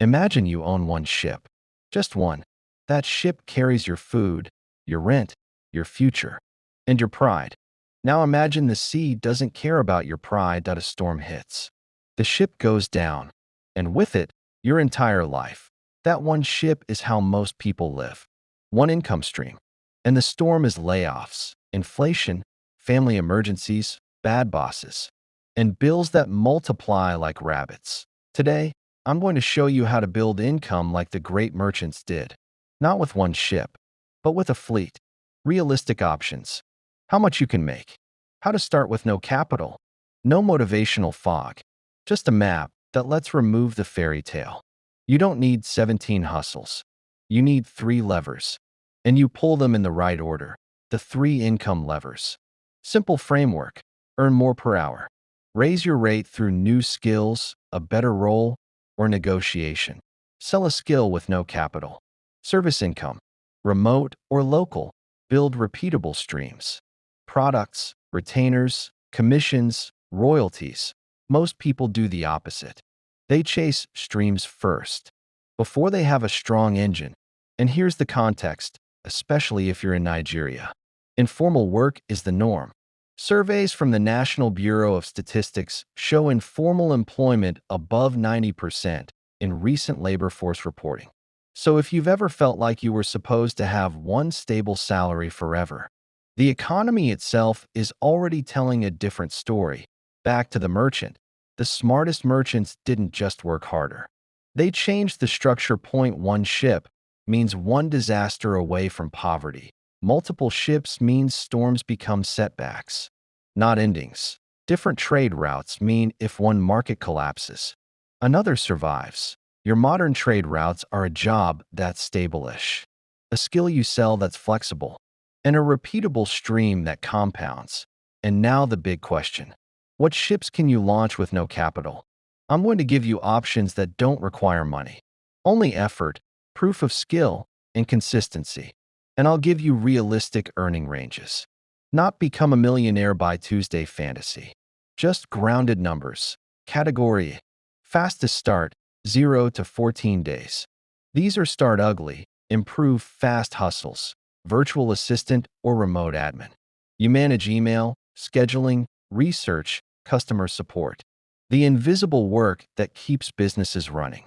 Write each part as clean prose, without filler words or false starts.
Imagine you own one ship. Just one. That ship carries your food, your rent, your future, and your pride. Now imagine the sea doesn't care about your pride that a storm hits. The ship goes down, and with it, your entire life. That one ship is how most people live. One income stream. And the storm is layoffs, inflation, family emergencies, bad bosses, and bills that multiply like rabbits. Today, I'm going to show you how to build income like the great merchants did. Not with one ship, but with a fleet. Realistic options. How much you can make. How to start with no capital. No motivational fog. Just a map that lets remove the fairy tale. You don't need 17 hustles. You need 3 levers. And you pull them in the right order. The 3 income levers. Simple framework. Earn more per hour. Raise your rate through new skills, a better role, or negotiation. Sell a skill with no capital. Service income. Remote or local. Build repeatable streams. Products, retainers, commissions, royalties. Most people do the opposite. They chase streams first, before they have a strong engine. And here's the context, especially if you're in Nigeria. Informal work is the norm. Surveys from the National Bureau of Statistics show informal employment above 90% in recent labor force reporting. So if you've ever felt like you were supposed to have one stable salary forever, the economy itself is already telling a different story. Back to the merchant. The smartest merchants didn't just work harder. They changed the structure. Point: one ship means one disaster away from poverty. Multiple ships means storms become setbacks, not endings. Different trade routes mean if one market collapses, another survives. Your modern trade routes are a job that's stable-ish, a skill you sell that's flexible, and a repeatable stream that compounds. And now the big question. What ships can you launch with no capital? I'm going to give you options that don't require money. Only effort, proof of skill, and consistency. And I'll give you realistic earning ranges. Not become a millionaire by Tuesday fantasy. Just grounded numbers. Category: fastest start, 0 to 14 days. These are start ugly, improve fast hustles, virtual assistant or remote admin. You manage email, scheduling, research, customer support. The invisible work that keeps businesses running.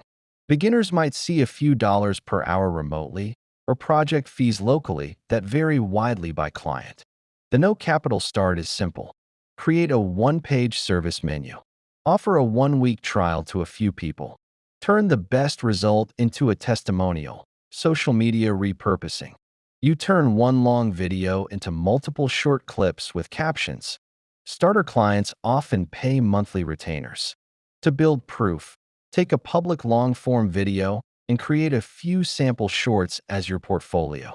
Beginners might see a few dollars per hour remotely or project fees locally that vary widely by client. The no capital start is simple. Create a one-page service menu. Offer a 1-week trial to a few people. Turn the best result into a testimonial. Social media repurposing. You turn one long video into multiple short clips with captions. Starter clients often pay monthly retainers. To build proof, take a public long-form video and create a few sample shorts as your portfolio.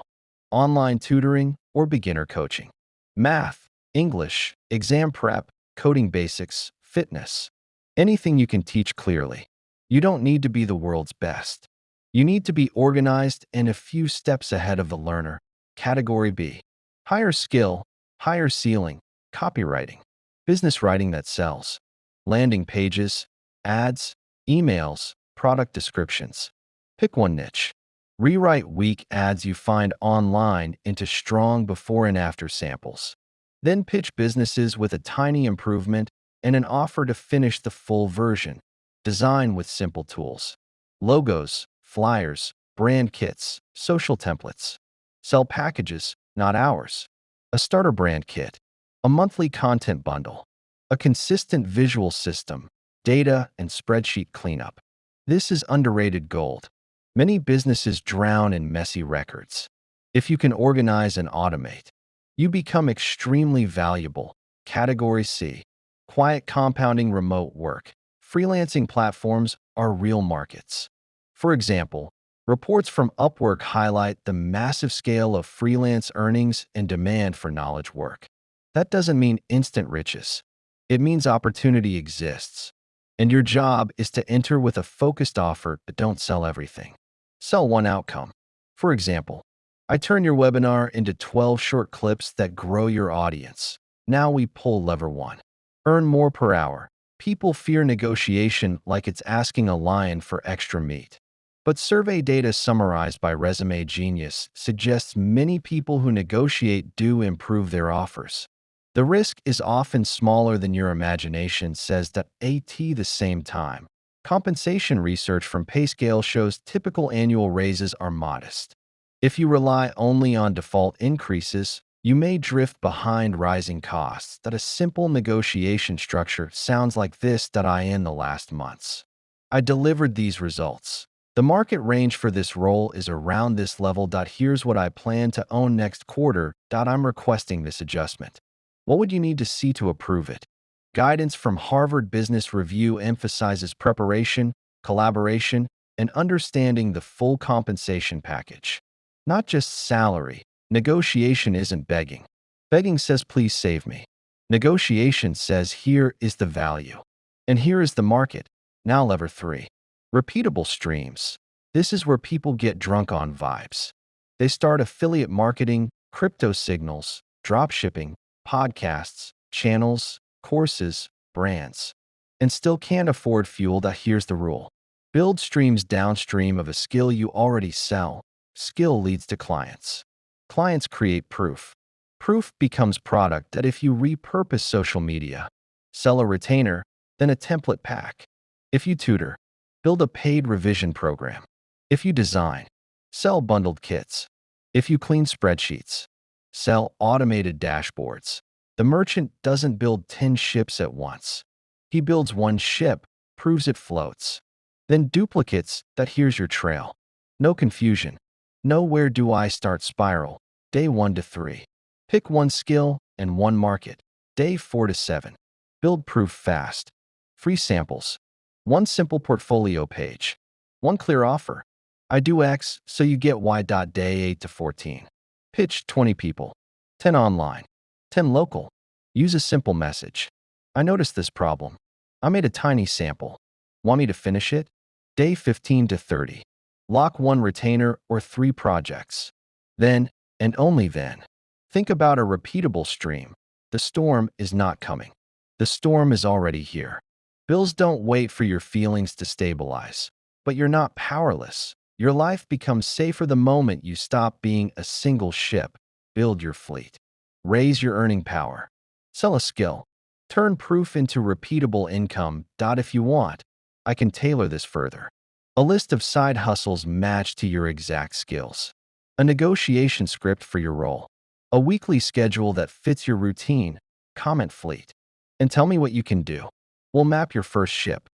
Online tutoring or beginner coaching. Math, English, exam prep, coding basics, fitness. Anything you can teach clearly. You don't need to be the world's best. You need to be organized and a few steps ahead of the learner. Category B. Higher skill, higher ceiling. Copywriting, business writing that sells, landing pages, ads, emails, product descriptions. Pick one niche. Rewrite weak ads you find online into strong before and after samples. Then pitch businesses with a tiny improvement and an offer to finish the full version. Design with simple tools. Logos, flyers, brand kits, social templates. Sell packages, not hours. A starter brand kit. A monthly content bundle, a consistent visual system, data and spreadsheet cleanup. This is underrated gold. Many businesses drown in messy records. If you can organize and automate, you become extremely valuable. Category C. Quiet compounding remote work. Freelancing platforms are real markets. For example, reports from Upwork highlight the massive scale of freelance earnings and demand for knowledge work. That doesn't mean instant riches. It means opportunity exists. And your job is to enter with a focused offer, but don't sell everything. Sell one outcome. For example, I turn your webinar into 12 short clips that grow your audience. Now we pull lever 1. Earn more per hour. People fear negotiation like it's asking a lion for extra meat. But survey data summarized by Resume Genius suggests many people who negotiate do improve their offers. The risk is often smaller than your imagination says that the same time. Compensation research from PayScale shows typical annual raises are modest. If you rely only on default increases, you may drift behind rising costs. That a simple negotiation structure sounds like this that I in the last months. I delivered these results. The market range for this role is around this level. Here's what I plan to own next quarter. I'm requesting this adjustment. What would you need to see to approve it? Guidance from Harvard Business Review emphasizes preparation, collaboration, and understanding the full compensation package. Not just salary. Negotiation isn't begging. Begging says, please save me. Negotiation says, here is the value. And here is the market. Now lever 3. Repeatable streams. This is where people get drunk on vibes. They start affiliate marketing, crypto signals, dropshipping, podcasts, channels, courses, brands, and still can't afford fuel. Here's the rule. Build streams downstream of a skill you already sell. Skill leads to clients. Clients create proof. Proof becomes product. That if you repurpose social media, sell a retainer, then a template pack. If you tutor, build a paid revision program. If you design, sell bundled kits. If you clean spreadsheets, sell automated dashboards. The merchant doesn't build 10 ships at once. He builds one ship, proves it floats. Then duplicates. That here's your trail. No confusion. No where do I start spiral. Day 1 to 3. Pick one skill and one market. Day 4 to 7. Build proof fast. Free samples. One simple portfolio page. One clear offer. I do X, so you get Y. Day 8 to 14. Pitch 20 people. 10 online. 10 local. Use a simple message. I noticed this problem. I made a tiny sample. Want me to finish it? Day 15 to 30. Lock one retainer or 3 projects. Then, and only then, think about a repeatable stream. The storm is not coming. The storm is already here. Bills don't wait for your feelings to stabilize. But you're not powerless. Your life becomes safer the moment you stop being a single ship. Build your fleet. Raise your earning power. Sell a skill. Turn proof into repeatable income. If you want, I can tailor this further. A list of side hustles matched to your exact skills. A negotiation script for your role. A weekly schedule that fits your routine. Comment fleet. And tell me what you can do. We'll map your first ship.